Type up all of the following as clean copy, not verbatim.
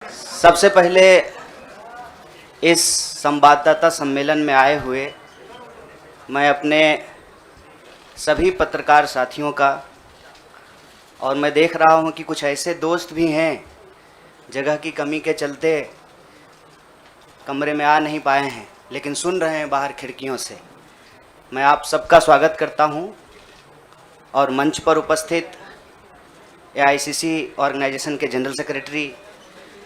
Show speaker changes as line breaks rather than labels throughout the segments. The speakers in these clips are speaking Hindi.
सबसे पहले इस संवाददाता सम्मेलन में आए हुए मैं अपने सभी पत्रकार साथियों का, और मैं देख रहा हूं कि कुछ ऐसे दोस्त भी हैं जगह की कमी के चलते कमरे में आ नहीं पाए हैं लेकिन सुन रहे हैं बाहर खिड़कियों से। मैं आप सबका स्वागत करता हूं और मंच पर उपस्थित एआईसीसी ऑर्गेनाइजेशन के जनरल सेक्रेटरी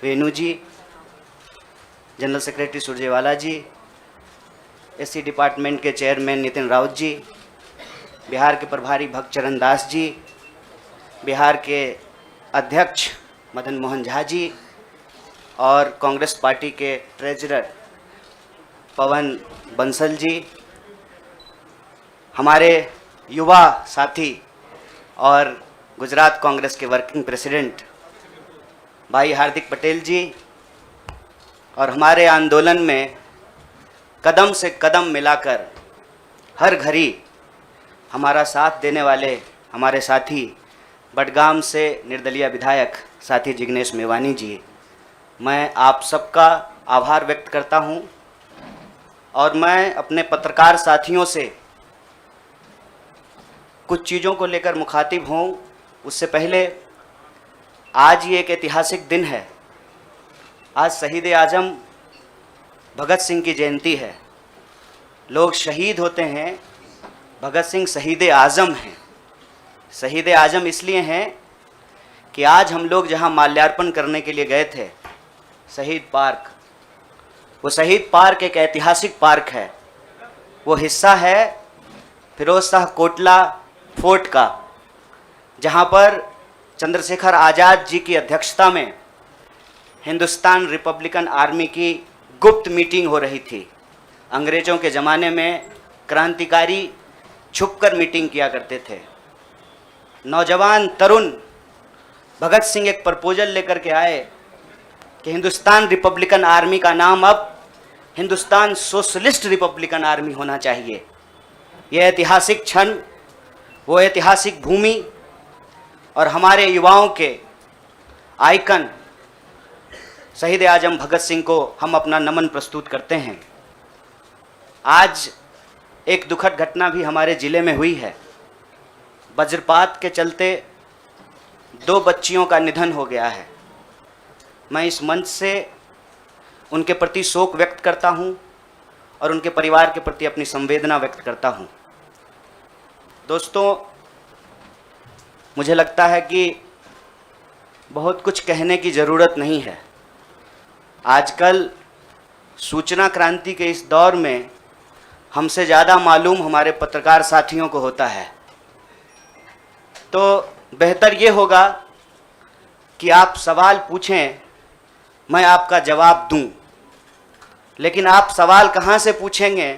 वेणु जी, जनरल सेक्रेटरी सुरजेवाला जी, एससी डिपार्टमेंट के चेयरमैन नितिन राउत जी, बिहार के प्रभारी भक्तचरण दास जी, बिहार के अध्यक्ष मदन मोहन झा जी और कांग्रेस पार्टी के ट्रेजरर पवन बंसल जी, हमारे युवा साथी और गुजरात कांग्रेस के वर्किंग प्रेसिडेंट भाई हार्दिक पटेल जी, और हमारे आंदोलन में कदम से कदम मिलाकर हर घड़ी हमारा साथ देने वाले हमारे साथी बडगाम से निर्दलीय विधायक साथी जिग्नेश मेवानी जी, मैं आप सबका आभार व्यक्त करता हूं। और मैं अपने पत्रकार साथियों से कुछ चीज़ों को लेकर मुखातिब हूं, उससे पहले आज ये एक ऐतिहासिक दिन है। आज शहीद आजम भगत सिंह की जयंती है। लोग शहीद होते हैं, भगत सिंह शहीद आज़म हैं। शहीद आज़म इसलिए हैं कि आज हम लोग जहां माल्यार्पण करने के लिए गए थे, शहीद पार्क, वो शहीद पार्क एक ऐतिहासिक पार्क है। वो हिस्सा है फिरोज शाह कोटला फोर्ट का, जहां पर चंद्रशेखर आज़ाद जी की अध्यक्षता में हिंदुस्तान रिपब्लिकन आर्मी की गुप्त मीटिंग हो रही थी। अंग्रेज़ों के ज़माने में क्रांतिकारी छुपकर मीटिंग किया करते थे। नौजवान तरुण भगत सिंह एक प्रपोजल लेकर के आए कि हिंदुस्तान रिपब्लिकन आर्मी का नाम अब हिंदुस्तान सोशलिस्ट रिपब्लिकन आर्मी होना चाहिए। यह ऐतिहासिक क्षण, वो ऐतिहासिक भूमि और हमारे युवाओं के आइकन शहीद आजम भगत सिंह को हम अपना नमन प्रस्तुत करते हैं। आज एक दुखद घटना भी हमारे ज़िले में हुई है। वज्रपात के चलते 2 बच्चियों का निधन हो गया है। मैं इस मंच से उनके प्रति शोक व्यक्त करता हूं और उनके परिवार के प्रति अपनी संवेदना व्यक्त करता हूं। दोस्तों, मुझे लगता है कि बहुत कुछ कहने की ज़रूरत नहीं है। आजकल सूचना क्रांति के इस दौर में हमसे ज़्यादा मालूम हमारे पत्रकार साथियों को होता है। तो बेहतर ये होगा कि आप सवाल पूछें, मैं आपका जवाब दूं। लेकिन आप सवाल कहाँ से पूछेंगे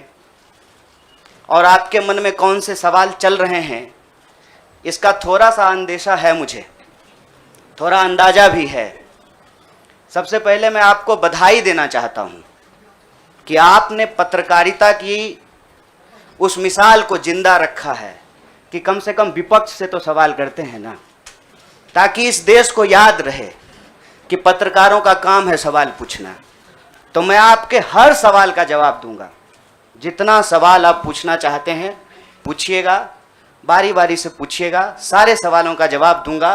और आपके मन में कौन से सवाल चल रहे हैं, इसका थोड़ा सा अंदेशा है, मुझे थोड़ा अंदाज़ा भी है। सबसे पहले मैं आपको बधाई देना चाहता हूं कि आपने पत्रकारिता की उस मिसाल को जिंदा रखा है कि कम से कम विपक्ष से तो सवाल करते हैं ना, ताकि इस देश को याद रहे कि पत्रकारों का काम है सवाल पूछना। तो मैं आपके हर सवाल का जवाब दूंगा। जितना सवाल आप पूछना चाहते हैं पूछिएगा, बारी बारी से पूछिएगा, सारे सवालों का जवाब दूंगा।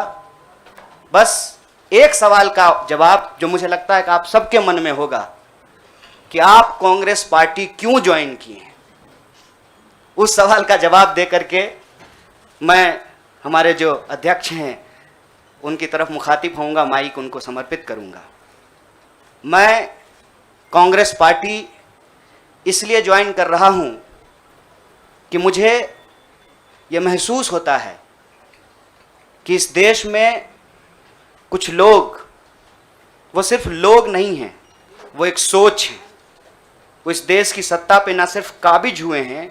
बस एक सवाल का जवाब जो मुझे लगता है कि आप सबके मन में होगा कि आप कांग्रेस पार्टी क्यों ज्वाइन किए हैं, उस सवाल का जवाब दे करके मैं हमारे जो अध्यक्ष हैं उनकी तरफ मुखातिब होऊंगा, माइक उनको समर्पित करूंगा। मैं कांग्रेस पार्टी इसलिए ज्वाइन कर रहा हूं कि मुझे ये महसूस होता है कि इस देश में कुछ लोग, वो सिर्फ लोग नहीं हैं, वो एक सोच है। वो इस देश की सत्ता पे ना सिर्फ काबिज हुए हैं,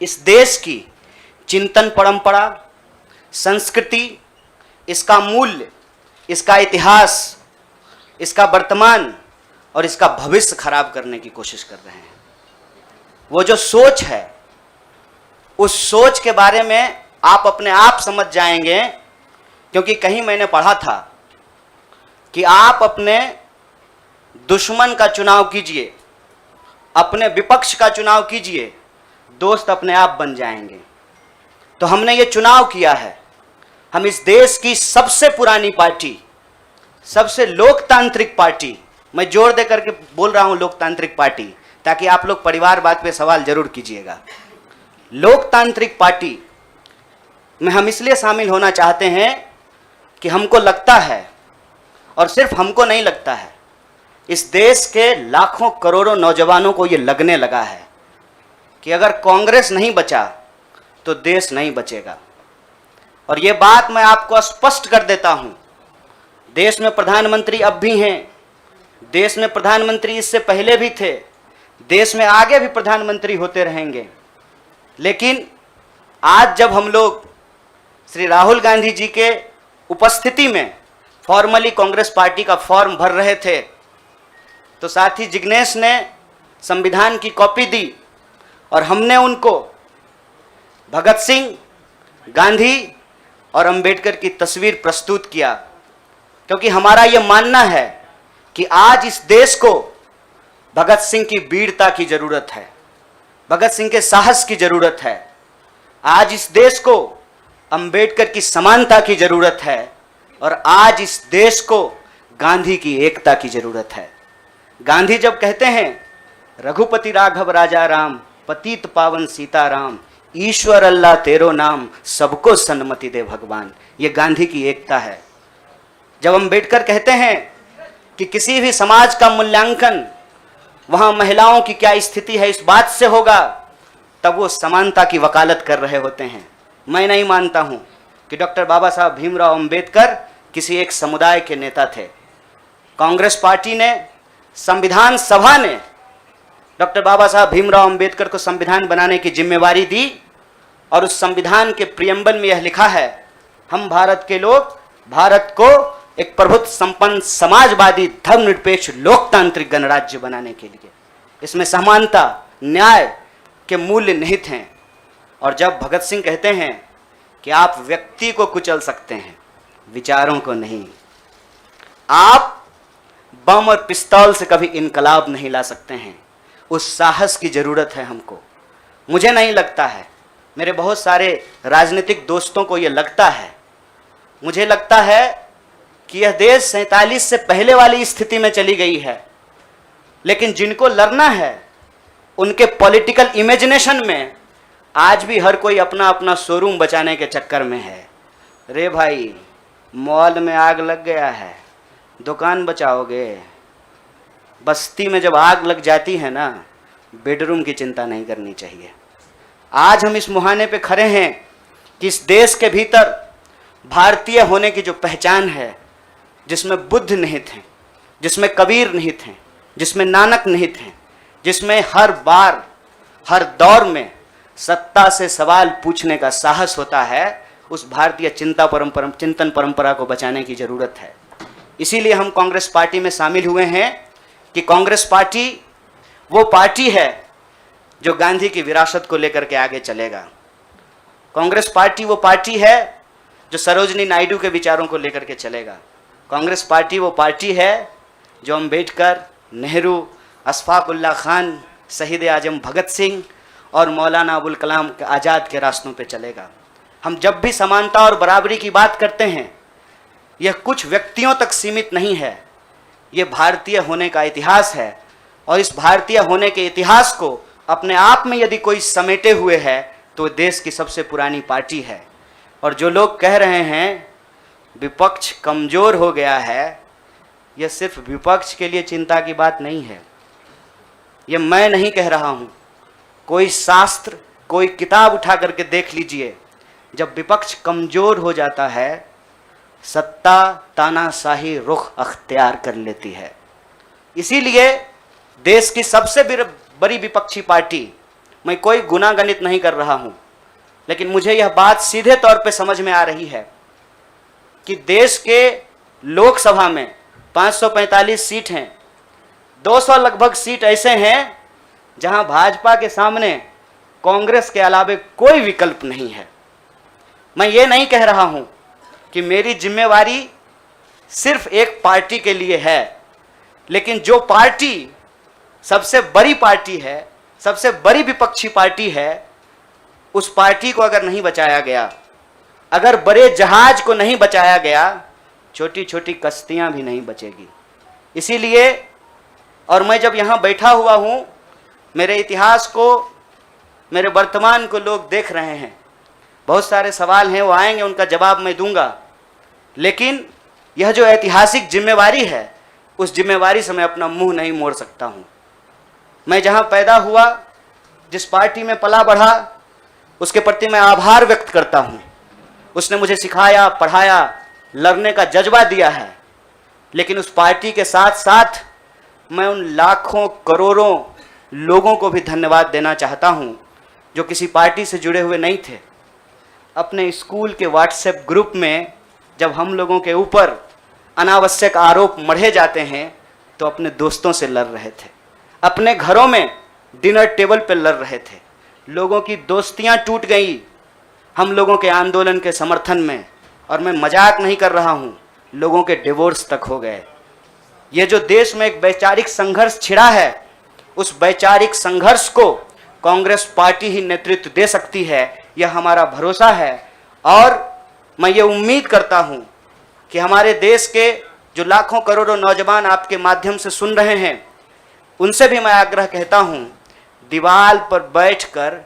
इस देश की चिंतन परंपरा, संस्कृति, इसका मूल्य, इसका इतिहास, इसका वर्तमान और इसका भविष्य खराब करने की कोशिश कर रहे हैं। वो जो सोच है, उस सोच के बारे में आप अपने आप समझ जाएंगे, क्योंकि कहीं मैंने पढ़ा था कि आप अपने दुश्मन का चुनाव कीजिए, अपने विपक्ष का चुनाव कीजिए, दोस्त अपने आप बन जाएंगे। तो हमने ये चुनाव किया है। हम इस देश की सबसे पुरानी पार्टी, सबसे लोकतांत्रिक पार्टी, मैं जोर दे करके बोल रहा हूं लोकतांत्रिक पार्टी, ताकि आप लोग परिवारवाद पे सवाल जरूर कीजिएगा। लोकतांत्रिक पार्टी में हम इसलिए शामिल होना चाहते हैं कि हमको लगता है, और सिर्फ हमको नहीं लगता है, इस देश के लाखों करोड़ों नौजवानों को यह लगने लगा है कि अगर कांग्रेस नहीं बचा तो देश नहीं बचेगा। और यह बात मैं आपको स्पष्ट कर देता हूं, देश में प्रधानमंत्री अब भी हैं, देश में प्रधानमंत्री इससे पहले भी थे, देश में आगे भी प्रधानमंत्री होते रहेंगे। लेकिन आज जब हम लोग श्री राहुल गांधी जी के उपस्थिति में फॉर्मली कांग्रेस पार्टी का फॉर्म भर रहे थे, तो साथी जिग्नेश ने संविधान की कॉपी दी और हमने उनको भगत सिंह, गांधी और अंबेडकर की तस्वीर प्रस्तुत किया, क्योंकि हमारा यह मानना है कि आज इस देश को भगत सिंह की वीरता की जरूरत है, भगत सिंह के साहस की जरूरत है। आज इस देश को अंबेडकर की समानता की जरूरत है, और आज इस देश को गांधी की एकता की जरूरत है। गांधी जब कहते हैं रघुपति राघव राजा राम, पतित पावन सीताराम, ईश्वर अल्लाह तेरो नाम, सबको सन्मति दे भगवान, ये गांधी की एकता है। जब अंबेडकर कहते हैं कि किसी भी समाज का मूल्यांकन वहां महिलाओं की क्या स्थिति है इस बात से होगा, तब वो समानता की वकालत कर रहे होते हैं। मैं नहीं मानता हूं कि डॉक्टर बाबा साहब भीमराव अंबेडकर किसी एक समुदाय के नेता थे। कांग्रेस पार्टी ने, संविधान सभा ने डॉक्टर बाबा साहब भीमराव अंबेडकर को संविधान बनाने की जिम्मेवारी दी, और उस संविधान के प्रियम्बल में यह लिखा है, हम भारत के लोग भारत को एक प्रभुत्व संपन्न समाजवादी धर्मनिरपेक्ष लोकतांत्रिक गणराज्य बनाने के लिए, इसमें समानता न्याय के मूल्य निहित हैं। और जब भगत सिंह कहते हैं कि आप व्यक्ति को कुचल सकते हैं, विचारों को नहीं, आप बम और पिस्तौल से कभी इनकलाब नहीं ला सकते हैं, उस साहस की जरूरत है हमको। मुझे नहीं लगता है, मेरे बहुत सारे राजनीतिक दोस्तों को यह लगता है, मुझे लगता है कि यह देश 47 से पहले वाली स्थिति में चली गई है। लेकिन जिनको लड़ना है उनके पॉलिटिकल इमेजिनेशन में आज भी हर कोई अपना अपना शोरूम बचाने के चक्कर में है। रे भाई, मॉल में आग लग गया है, दुकान बचाओगे? बस्ती में जब आग लग जाती है ना, बेडरूम की चिंता नहीं करनी चाहिए। आज हम इस मुहाने पे खड़े हैं कि इस देश के भीतर भारतीय होने की जो पहचान है, जिसमें बुद्ध निहित हैं, जिसमें कबीर निहित हैं, जिसमें नानक निहित हैं, जिसमें हर बार हर दौर में सत्ता से सवाल पूछने का साहस होता है, उस भारतीय चिंतन परंपरा को बचाने की जरूरत है। इसीलिए हम कांग्रेस पार्टी में शामिल हुए हैं कि कांग्रेस पार्टी वो पार्टी है जो गांधी की विरासत को लेकर के आगे चलेगा। कांग्रेस पार्टी वो पार्टी है जो सरोजनी नायडू के विचारों को लेकर के चलेगा। कांग्रेस पार्टी वो पार्टी है जो अंबेडकर, नेहरू, अशफाक उल्लाह खान, शहीद आजम भगत सिंह और मौलाना अबुल कलाम आज़ाद के रास्तों पे चलेगा। हम जब भी समानता और बराबरी की बात करते हैं, यह कुछ व्यक्तियों तक सीमित नहीं है, यह भारतीय होने का इतिहास है। और इस भारतीय होने के इतिहास को अपने आप में यदि कोई समेटे हुए है तो देश की सबसे पुरानी पार्टी है। और जो लोग कह रहे हैं विपक्ष कमज़ोर हो गया है, यह सिर्फ विपक्ष के लिए चिंता की बात नहीं है। यह मैं नहीं कह रहा हूँ, कोई शास्त्र, कोई किताब उठा करके देख लीजिए। जब विपक्ष कमज़ोर हो जाता है, सत्ता तानाशाही रुख अख्तियार कर लेती है। इसीलिए देश की सबसे बड़ी विपक्षी पार्टी, मैं कोई गुनागणित नहीं कर रहा हूँ, लेकिन मुझे यह बात सीधे तौर पे समझ में आ रही है कि देश के लोकसभा में 545 सीट हैं, 200 लगभग सीट ऐसे हैं जहां भाजपा के सामने कांग्रेस के अलावे कोई विकल्प नहीं है। मैं ये नहीं कह रहा हूं कि मेरी जिम्मेवारी सिर्फ एक पार्टी के लिए है, लेकिन जो पार्टी सबसे बड़ी पार्टी है, सबसे बड़ी विपक्षी पार्टी है, उस पार्टी को अगर नहीं बचाया गया, अगर बड़े जहाज को नहीं बचाया गया, छोटी छोटी कश्तियां भी नहीं बचेगी। इसीलिए, और मैं जब यहाँ बैठा हुआ हूँ, मेरे इतिहास को, मेरे वर्तमान को लोग देख रहे हैं। बहुत सारे सवाल हैं, वो आएंगे, उनका जवाब मैं दूंगा, लेकिन यह जो ऐतिहासिक जिम्मेवारी है, उस जिम्मेवारी से मैं अपना मुंह नहीं मोड़ सकता हूँ। मैं जहाँ पैदा हुआ, जिस पार्टी में पला बढ़ा, उसके प्रति मैं आभार व्यक्त करता हूँ। उसने मुझे सिखाया, पढ़ाया, लड़ने का जज्बा दिया है। लेकिन उस पार्टी के साथ साथ मैं उन लाखों करोड़ों लोगों को भी धन्यवाद देना चाहता हूँ जो किसी पार्टी से जुड़े हुए नहीं थे। अपने स्कूल के व्हाट्सएप ग्रुप में जब हम लोगों के ऊपर अनावश्यक आरोप मढ़े जाते हैं तो अपने दोस्तों से लड़ रहे थे, अपने घरों में डिनर टेबल पर लड़ रहे थे। लोगों की दोस्तियां टूट गई हम लोगों के आंदोलन के समर्थन में, और मैं मजाक नहीं कर रहा हूं, लोगों के डिवोर्स तक हो गए। ये जो देश में एक वैचारिक संघर्ष छिड़ा है, उस वैचारिक संघर्ष को कांग्रेस पार्टी ही नेतृत्व दे सकती है, यह हमारा भरोसा है। और मैं ये उम्मीद करता हूं कि हमारे देश के जो लाखों करोड़ों नौजवान आपके माध्यम से सुन रहे हैं, उनसे भी मैं आग्रह कहता हूं, दीवार पर बैठकर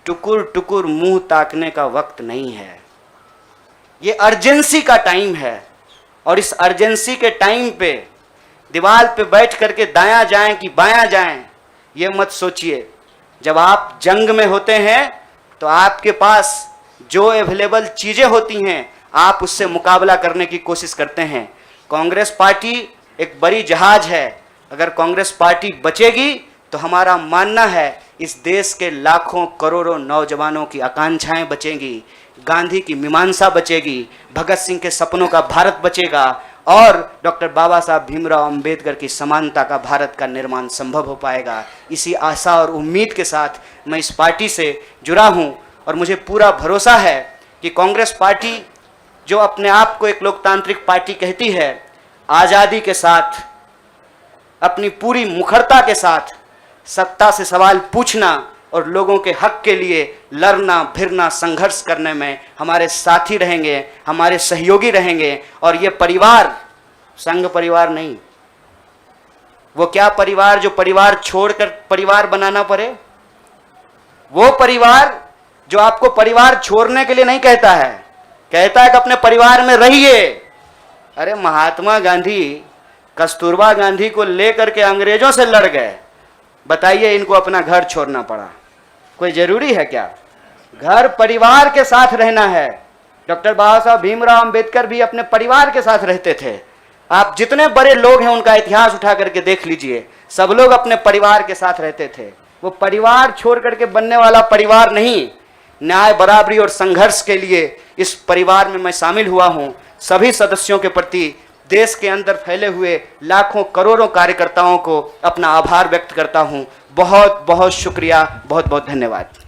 टुकुर टुकुर मुंह ताकने का वक्त नहीं है। ये अर्जेंसी का टाइम है, और इस अर्जेंसी के टाइम पे दीवार पे बैठ करके दायां जाएं कि बायां जाएं, ये मत सोचिए। जब आप जंग में होते हैं तो आपके पास जो अवेलेबल चीजें होती हैं, आप उससे मुकाबला करने की कोशिश करते हैं। कांग्रेस पार्टी एक बड़ी जहाज है, अगर कांग्रेस पार्टी बचेगी तो हमारा मानना है इस देश के लाखों करोड़ों नौजवानों की आकांक्षाएं बचेंगी, गांधी की मीमांसा बचेगी, भगत सिंह के सपनों का भारत बचेगा, और डॉक्टर बाबा साहब भीमराव अंबेडकर की समानता का भारत का निर्माण संभव हो पाएगा। इसी आशा और उम्मीद के साथ मैं इस पार्टी से जुड़ा हूं, और मुझे पूरा भरोसा है कि कांग्रेस पार्टी जो अपने आप को एक लोकतांत्रिक पार्टी कहती है, आज़ादी के साथ, अपनी पूरी मुखरता के साथ सत्ता से सवाल पूछना और लोगों के हक के लिए लड़ना भिड़ना संघर्ष करने में हमारे साथी रहेंगे, हमारे सहयोगी रहेंगे। और ये परिवार संघ परिवार नहीं, वो क्या परिवार जो परिवार छोड़कर परिवार बनाना पड़े, वो परिवार जो आपको परिवार छोड़ने के लिए नहीं कहता है, कहता है कि अपने परिवार में रहिए। अरे महात्मा गांधी कस्तूरबा गांधी को लेकर के अंग्रेजों से लड़ गए, बताइए इनको अपना घर छोड़ना पड़ा? कोई जरूरी है क्या? घर परिवार के साथ रहना है। डॉक्टर बाबा साहब भीमराव अंबेडकर भी अपने परिवार के साथ रहते थे। आप जितने बड़े लोग हैं उनका इतिहास उठा करके देख लीजिए, सब लोग अपने परिवार के साथ रहते थे। वो परिवार छोड़ करके बनने वाला परिवार नहीं। न्याय, बराबरी और संघर्ष के लिए इस परिवार में मैं शामिल हुआ हूं। सभी सदस्यों के प्रति, देश के अंदर फैले हुए लाखों करोड़ों कार्यकर्ताओं को अपना आभार व्यक्त करता हूं। बहुत बहुत शुक्रिया, बहुत बहुत धन्यवाद।